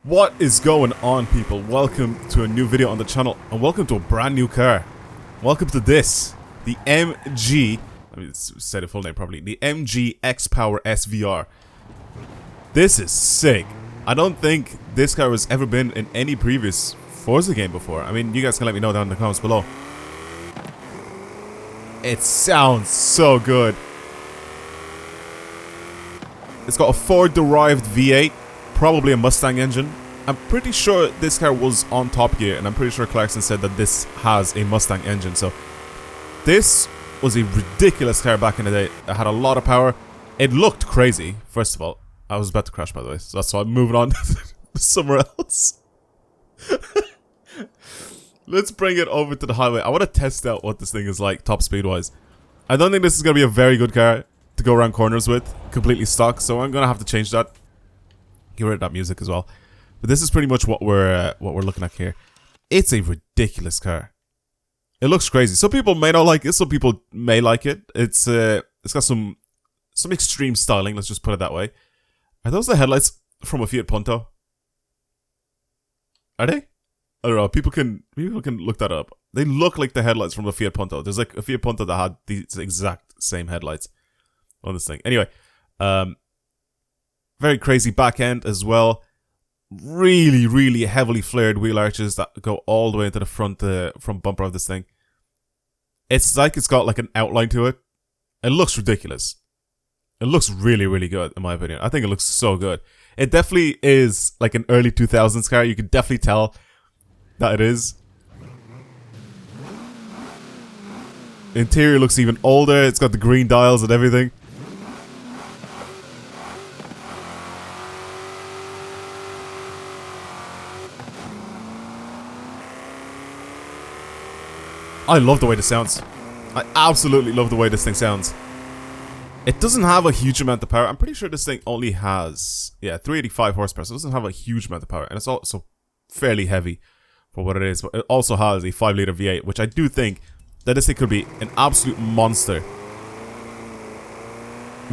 What is going on, people? Welcome to a new video on the channel, and welcome to a brand new car. Welcome to this, the MG, let me say the full name properly, the MG XPower SVR. This is sick. I don't think this car has ever been in any previous Forza game before. I mean, you guys can let me know down in the comments below. It sounds so good. It's got a Ford-derived V8. Probably a Mustang engine. I'm pretty sure this car was on Top Gear, and I'm pretty sure Clarkson said that this has a Mustang engine. So this was a ridiculous car back in the day. It had a lot of power. It looked crazy, first of all. I was about to crash, by the way, so that's why I'm moving on somewhere else. Let's bring it over to the highway. I want to test out what this thing is like top speed wise. I don't think this is going to be a very good car to go around corners with, completely stock, so I'm going to have to change that. Get rid of that music as well. But this is pretty much what we're looking at here. It's a ridiculous car. It looks crazy. Some people may not like it. Some people may like it. It's got some extreme styling. Let's just put it that way. Are those the headlights from a Fiat Punto? Are they? I don't know. People can look that up. They look like the headlights from a Fiat Punto. There's like a Fiat Punto that had these exact same headlights on this thing. Anyway, very crazy back end as well. Really, really heavily flared wheel arches that go all the way into the front bumper of this thing. It's like it's got like an outline to it. It looks ridiculous. It looks really, really good, in my opinion. I think it looks so good. It definitely is like an early 2000s car. You can definitely tell that it is. The interior looks even older. It's got the green dials and everything. I love the way this sounds. I absolutely love the way this thing sounds. It doesn't have a huge amount of power. I'm pretty sure this thing only has, 385 horsepower. So it doesn't have a huge amount of power. And it's also fairly heavy for what it is. But it also has a 5-liter V8, which I do think that this thing could be an absolute monster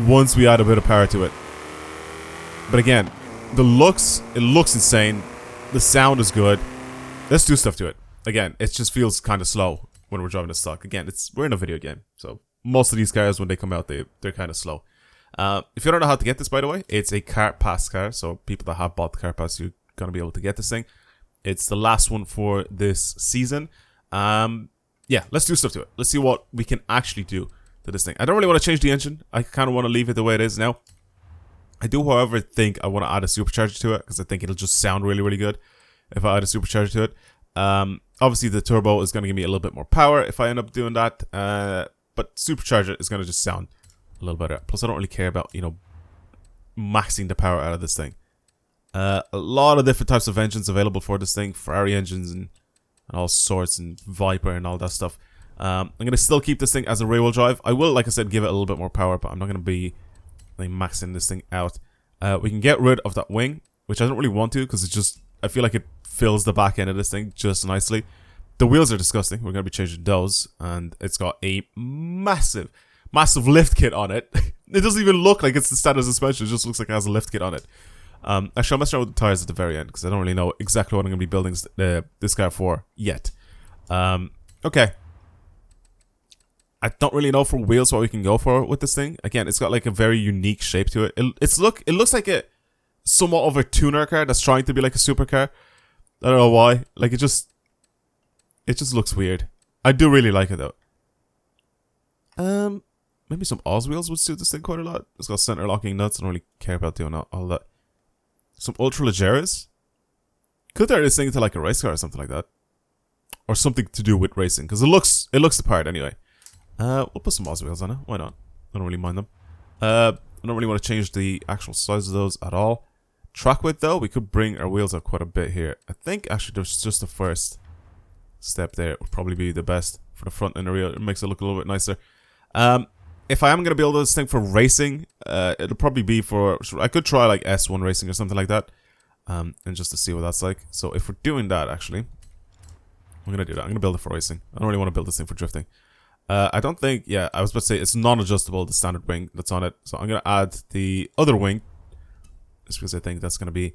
once we add a bit of power to it. But again, it looks insane. The sound is good. Let's do stuff to it. Again, it just feels kind of slow when we're driving the stock. Again, we're in a video game, so most of these cars, when they come out, they're kind of slow. If you don't know how to get this, by the way, it's a car pass car. So people that have bought the car pass, you're gonna be able to get this thing. It's the last one for this season. Yeah, let's do stuff to it. Let's see what we can actually do to this thing. I don't really want to change the engine. I kind of want to leave it the way it is now. I do, however, think I want to add a supercharger to it because I think it'll just sound really, really good if I add a supercharger to it. Obviously the turbo is going to give me a little bit more power if I end up doing that, but supercharger is going to just sound a little better. Plus I don't really care about, maxing the power out of this thing. A lot of different types of engines available for this thing, Ferrari engines and all sorts, and Viper and all that stuff. I'm going to still keep this thing as a rear-wheel drive. I will, like I said, give it a little bit more power, but I'm not going to be like maxing this thing out. We can get rid of that wing, which I don't really want to because it's just, I feel like it fills the back end of this thing just nicely. The wheels are disgusting. We're going to be changing those, and it's got a massive lift kit on it. It doesn't even look like it's the standard suspension. It just looks like it has a lift kit on it. Actually, I'll mess around with the tires at the very end because I don't really know exactly what I'm going to be building this car for yet. Okay. I don't really know for wheels what we can go for with this thing. Again, it's got like a very unique shape to it. It looks like a somewhat of a tuner car that's trying to be like a supercar. I don't know why. Like, it just looks weird. I do really like it though. Maybe some Oz wheels would suit this thing quite a lot. It's got center locking nuts. I don't really care about doing all that. Some ultra legeres. Could turn this thing into like a race car or something like that, or something to do with racing because it looks the part anyway. We'll put some Oz wheels on it. Why not? I don't really mind them. I don't really want to change the actual size of those at all. Track width though, we could bring our wheels up quite a bit here. I think actually there's just the first step there. It would probably be the best for the front and the rear. It makes it look a little bit nicer. If I am going to build this thing for racing, it'll probably be for, I could try like S1 racing or something like that. And just to see what that's like. So if we're doing that, actually, I'm going to do that. I'm going to build it for racing. I don't really want to build this thing for drifting. I don't think, I was about to say it's non-adjustable, the standard wing that's on it. So I'm going to add the other wing, just because I think that's going to be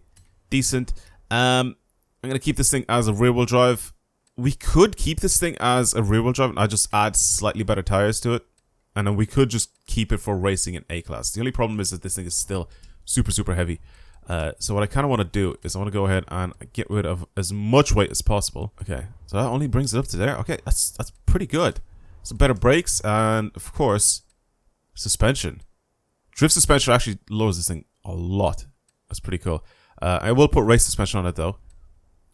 decent. I'm gonna keep this thing as a rear-wheel drive. We could keep this thing as a rear-wheel drive and I just add slightly better tires to it. And then we could just keep it for racing in A-Class. The only problem is that this thing is still super, super heavy. So what I kind of want to do is I want to go ahead and get rid of as much weight as possible. Okay, so that only brings it up to there. Okay, that's pretty good. Some better brakes and, of course, suspension. Drift suspension actually lowers this thing a lot. That's pretty cool. I will put race suspension on it, though.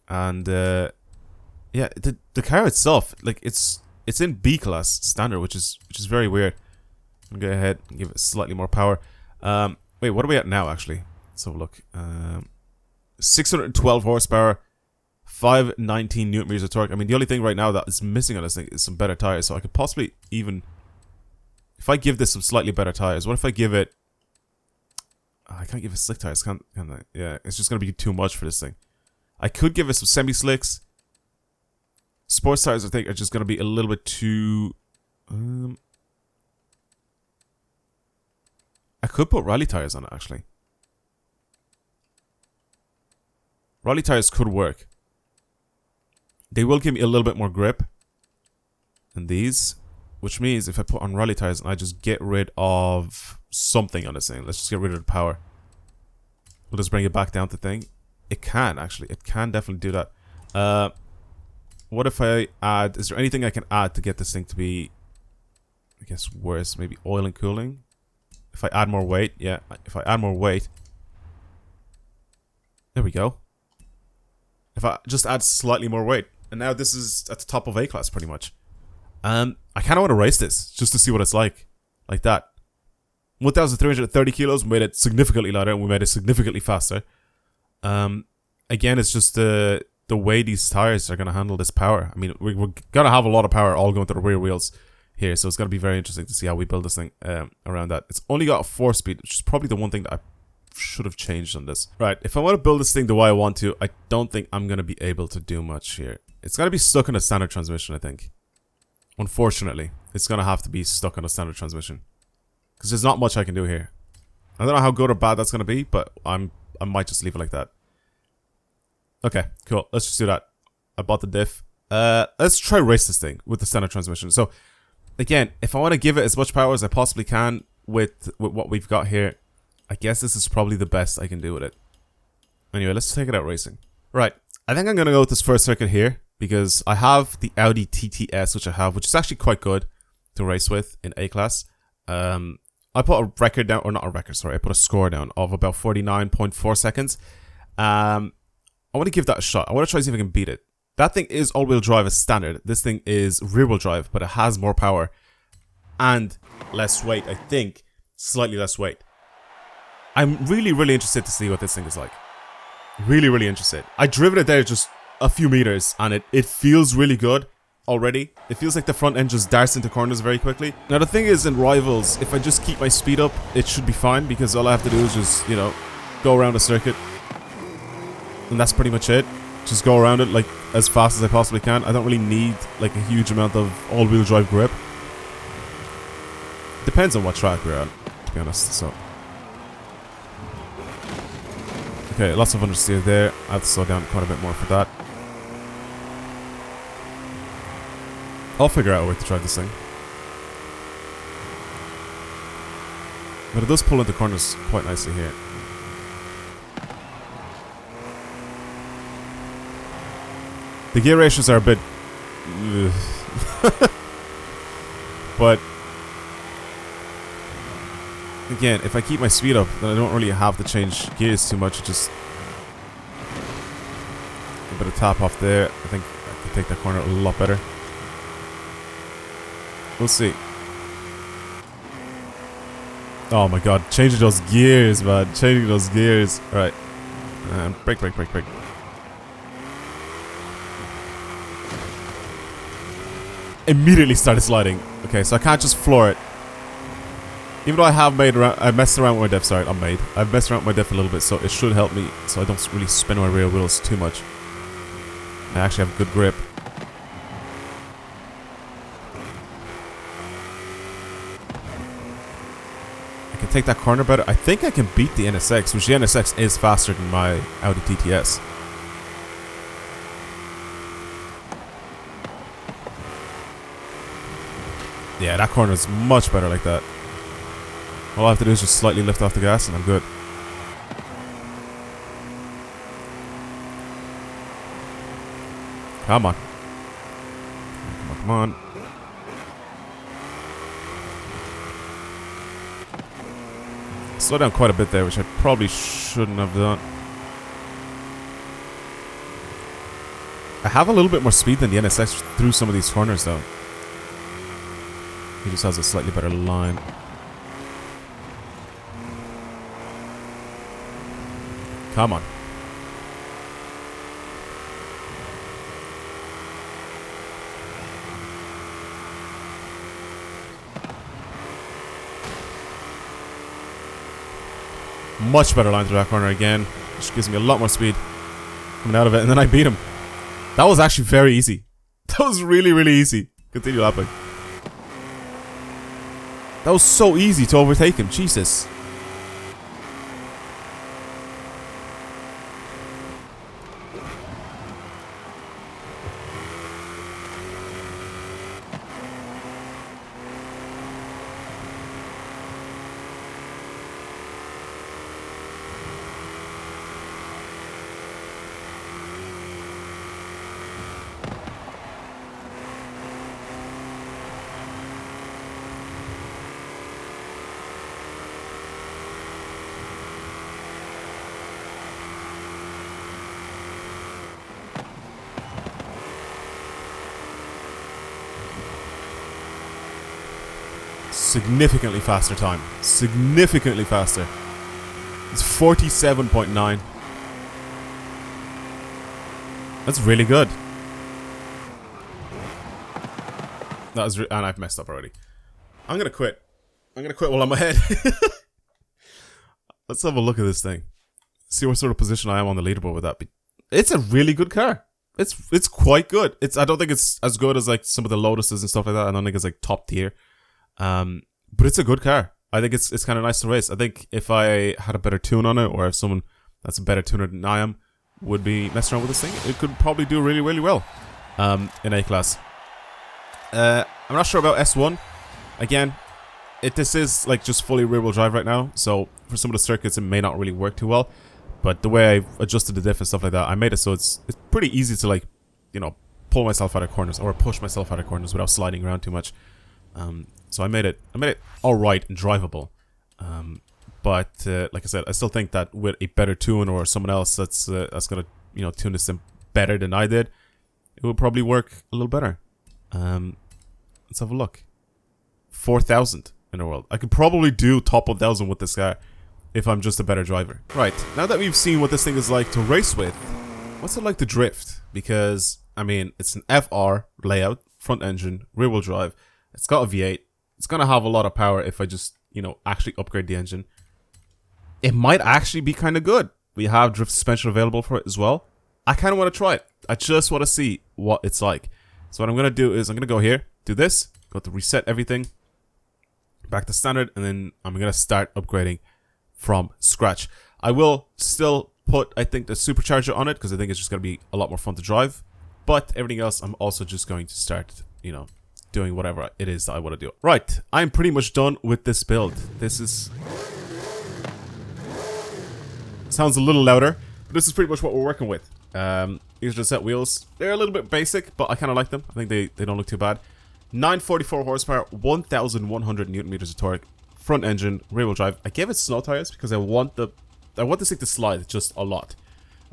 And, yeah, the car itself, like, it's in B-Class standard, which is very weird. I'm going to go ahead and give it slightly more power. Wait, what are we at now, actually? Let's have a look. 612 horsepower, 519 newton meters of torque. I mean, the only thing right now that is missing on this thing is some better tires. So I could possibly even... If I give this some slightly better tires, what if I give it... Oh, I can't give it slick tires, can I? Yeah, it's just going to be too much for this thing. I could give it some semi-slicks. Sports tires, I think, are just going to be a little bit too... I could put rally tires on it, actually. Rally tires could work. They will give me a little bit more grip than these, which means if I put on rally tires and I just get rid of something on this thing, let's just get rid of the power. We'll just bring it back down to thing. It can, actually. It can definitely do that. What if I add... Is there anything I can add to get this thing to be, I guess, worse? Maybe oil and cooling? If I add more weight, yeah. If I add more weight... There we go. If I just add slightly more weight. And now this is at the top of A-Class, pretty much. I kind of want to race this, just to see what it's like. Like that. 1,330 kilos, we made it significantly lighter, and we made it significantly faster. Again, it's just the way these tires are going to handle this power. I mean, we're going to have a lot of power all going to the rear wheels here, so it's going to be very interesting to see how we build this thing around that. It's only got a 4-speed, which is probably the one thing that I should have changed on this. Right, if I want to build this thing the way I want to, I don't think I'm going to be able to do much here. It's going to be stuck in a standard transmission, I think. Unfortunately, it's going to have to be stuck on a standard transmission. Because there's not much I can do here. I don't know how good or bad that's going to be, but I might just leave it like that. Okay, cool. Let's just do that. I bought the diff. Let's try race this thing with the standard transmission. So, again, if I want to give it as much power as I possibly can with what we've got here, I guess this is probably the best I can do with it. Anyway, let's take it out racing. Right, I think I'm going to go with this first circuit here because I have the Audi TTS, which is actually quite good to race with in A-Class. I put a record down, or not a record, sorry, I put a score down of about 49.4 seconds. I want to give that a shot. I want to try to see if I can beat it. That thing is all-wheel drive as standard. This thing is rear-wheel drive, but it has more power and less weight, I think. Slightly less weight. I'm really, really interested to see what this thing is like. Really, really interested. I driven it there just a few meters, and it feels really good already. It feels like the front end just darts into corners very quickly. Now, the thing is, in Rivals, if I just keep my speed up, it should be fine, because all I have to do is just, you know, go around the circuit. And that's pretty much it. Just go around it, like, as fast as I possibly can. I don't really need, like, a huge amount of all-wheel drive grip. Depends on what track we're on, to be honest, so... Okay, lots of understeer there. I have to slow down quite a bit more for that. I'll figure out a way to drive this thing. But it does pull into corners quite nicely here. The gear ratios are a bit... but... Again, if I keep my speed up, then I don't really have to change gears too much. Just... a bit of tap off there. I think I can take that corner a lot better. We'll see. Oh my god, changing those gears, man. Changing those gears. Alright. Brake, brake, brake, brake. Immediately started sliding. Okay, so I can't just floor it. Even though I messed around with my diff. Sorry, I've messed around with my diff a little bit, so it should help me, so I don't really spin my rear wheels too much. I actually have good grip. I can take that corner better. I think I can beat the NSX, which the NSX is faster than my Audi TTS. Yeah, that corner is much better like that. All I have to do is just slightly lift off the gas and I'm good. Come on. Come on, come on. Slow down quite a bit there, which I probably shouldn't have done. I have a little bit more speed than the NSX through some of these corners though. He just has a slightly better line. Come on. Much better line through that corner again, which gives me a lot more speed coming out of it, and then I beat him. That was actually very easy. That was really, really easy. Continue lapping. That was so easy to overtake him. Jesus. Significantly faster time. Significantly faster. It's 47.9. That's really good. That was and I've messed up already. I'm gonna quit. I'm gonna quit while I'm ahead. Let's have a look at this thing. See what sort of position I am on the leaderboard with that. It's a really good car. It's quite good. I don't think it's as good as like some of the Lotuses and stuff like that. I don't think it's like top tier. But it's a good car. I think it's kind of nice to race. I think if I had a better tune on it, or if someone that's a better tuner than I am would be messing around with this thing, it could probably do really, really well in A class. I'm not sure about S1. Again, this is like just fully rear wheel drive right now, so for some of the circuits it may not really work too well. But the way I've adjusted the diff and stuff like that, I made it so it's pretty easy to, like, you know, pull myself out of corners or push myself out of corners without sliding around too much. So I made it all right and drivable. But like I said, I still think that with a better tune or someone else that's gonna, you know, tune this in better than I did, it would probably work a little better. Let's have a look. 4,000 in the world. I could probably do top 1,000 with this car if I'm just a better driver. Right, now that we've seen what this thing is like to race with, what's it like to drift? Because, I mean, it's an FR layout, front engine, rear wheel drive. It's got a V8. It's going to have a lot of power if I just, you know, actually upgrade the engine. It might actually be kind of good. We have drift suspension available for it as well. I kind of want to try it. I just want to see what it's like. So what I'm going to do is I'm going to go here, do this, go to reset everything, back to standard, and then I'm going to start upgrading from scratch. I will still put, I think, the supercharger on it because I think it's just going to be a lot more fun to drive. But everything else, I'm also just going to start, you know, doing whatever it is that I want to do. Right, I'm pretty much done with this build. This is... sounds a little louder, but this is pretty much what we're working with. These are the set wheels. They're a little bit basic, but I kind of like them. I think they don't look too bad. 944 horsepower, 1,100 newton meters of torque, front engine, rear wheel drive. I gave it snow tires because I want this thing to slide just a lot.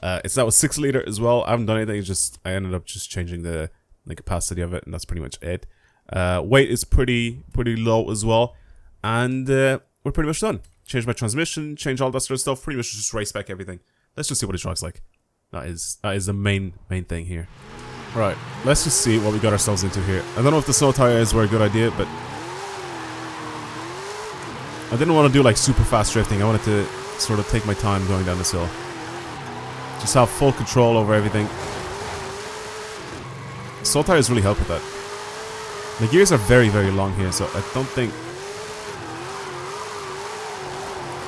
It's now a 6 liter as well. I haven't done anything. It's just I ended up just changing the capacity of it, and that's pretty much it. Weight is pretty low as well, and we're pretty much done. Change my transmission, change all that sort of stuff. Pretty much just race back everything. Let's just see what it drives like. That is the main thing here. Right, let's just see what we got ourselves into here. I don't know if the snow tires were a good idea, but I didn't want to do like super fast drifting. I wanted to sort of take my time going down this hill. Just have full control over everything. Snow tires really help with that. The gears are very, very long here, so I don't think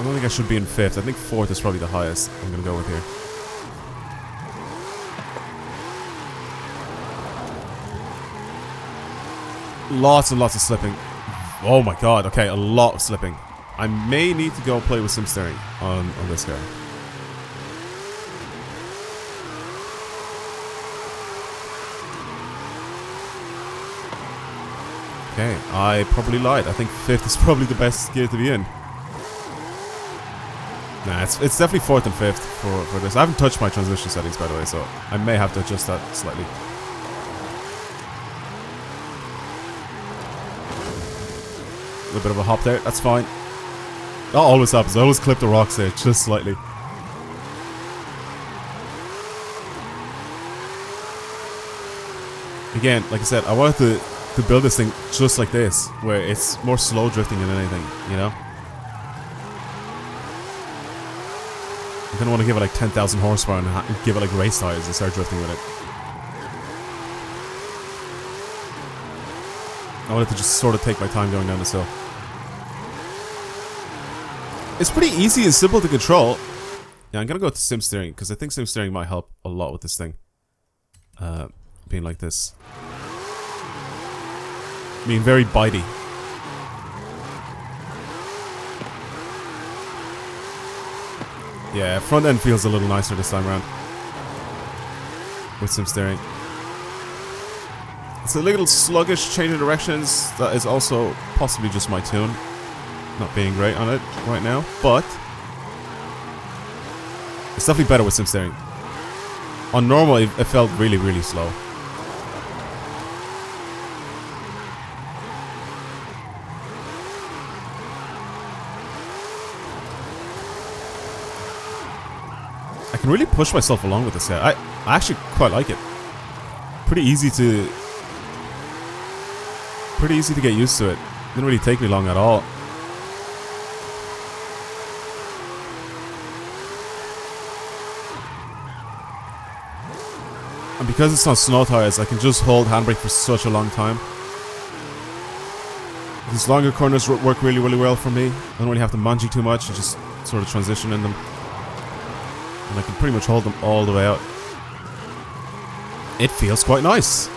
I should be in 5th. I think 4th is probably the highest I'm going to go with here. Lots and lots of slipping. Oh my god, okay, a lot of slipping. I may need to go play with sim steering on this car. Okay, I probably lied. I think 5th is probably the best gear to be in. Nah, it's definitely 4th and 5th for this. I haven't touched my transmission settings, by the way, so I may have to adjust that slightly. A little bit of a hop there, that's fine. That always happens. I always clip the rocks there, just slightly. Again, like I said, I wanted to build this thing just like this, where it's more slow drifting than anything, you know? I didn't want to give it like 10,000 horsepower and give it like race tires and start drifting with it. I wanted to just sort of take my time going down this hill. It's pretty easy and simple to control. Yeah, I'm gonna go to sim steering because I think sim steering might help a lot with this thing. Being like this. Being very bitey. Yeah, front end feels a little nicer this time around. With sim steering. It's a little sluggish change of directions. That is also possibly just my tune. Not being great on it right now, but it's definitely better with sim steering. On normal, it felt really, really slow. I can really push myself along with this guy. I actually quite like it. Pretty easy to get used to it. Didn't really take me long at all. And because it's on snow tires, I can just hold handbrake for such a long time. These longer corners work really, really well for me. I don't really have to manji too much. I just sort of transition in them. And I can pretty much hold them all the way out. It feels quite nice.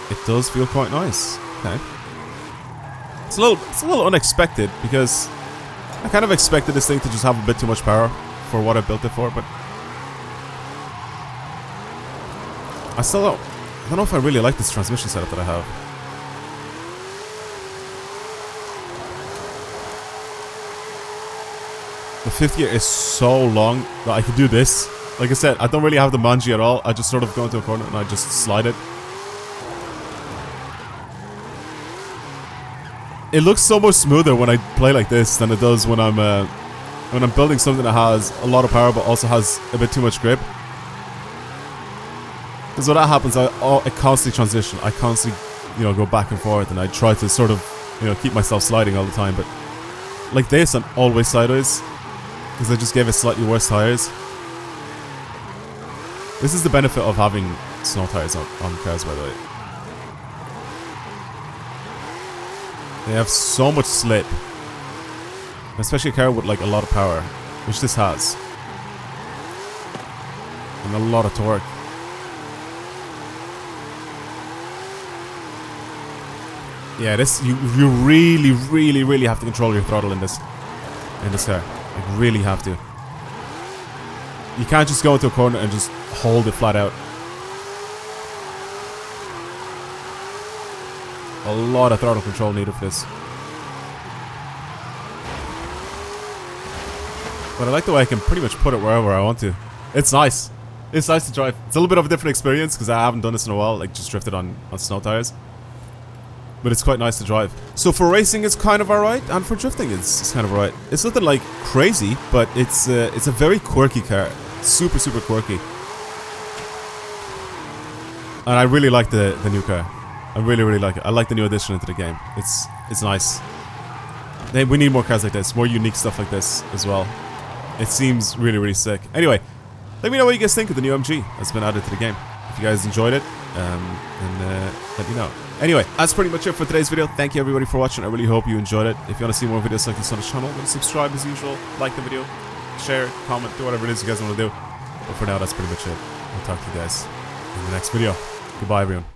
It does feel quite nice. Okay. It's a little unexpected because I kind of expected this thing to just have a bit too much power for what I built it for, but I don't know if I really like this transmission setup that I have. The 5th gear is so long that I can do this. Like I said, I don't really have the manji at all. I just sort of go into a corner and I just slide it. It looks so much smoother when I play like this than it does when I'm building something that has a lot of power but also has a bit too much grip. Because when that happens, I constantly transition. I constantly, go back and forth, and I try to sort of, keep myself sliding all the time. But like this, I'm always sideways because I just gave it slightly worse tires. This is the benefit of having snow tires on cars, by the way. They have so much slip, especially a car with like a lot of power, which this has, and a lot of torque. Yeah, this you really, really, really have to control your throttle in this car. Like, really have to. You can't just go into a corner and just hold it flat out. A lot of throttle control needed for this. But I like the way I can pretty much put it wherever I want to. It's nice. It's nice to drive. It's a little bit of a different experience because I haven't done this in a while, like just drifted on snow tires. But it's quite nice to drive. So for racing it's kind of alright, and for drifting it's kind of alright. It's nothing like crazy, but it's a very quirky car. Super, super quirky. And I really like the new car. I really, really like it. I like the new addition into the game. It's nice. We need more cars like this, more unique stuff like this as well. It seems really, really sick. Anyway, let me know what you guys think of the new MG that's been added to the game. If you guys enjoyed it, then let me know. Anyway, that's pretty much it for today's video. Thank you everybody for watching. I really hope you enjoyed it. If you want to see more videos like this on the channel, then subscribe as usual. Like the video, share, comment, do whatever it is you guys want to do. But for now, that's pretty much it. I'll talk to you guys in the next video. Goodbye, everyone.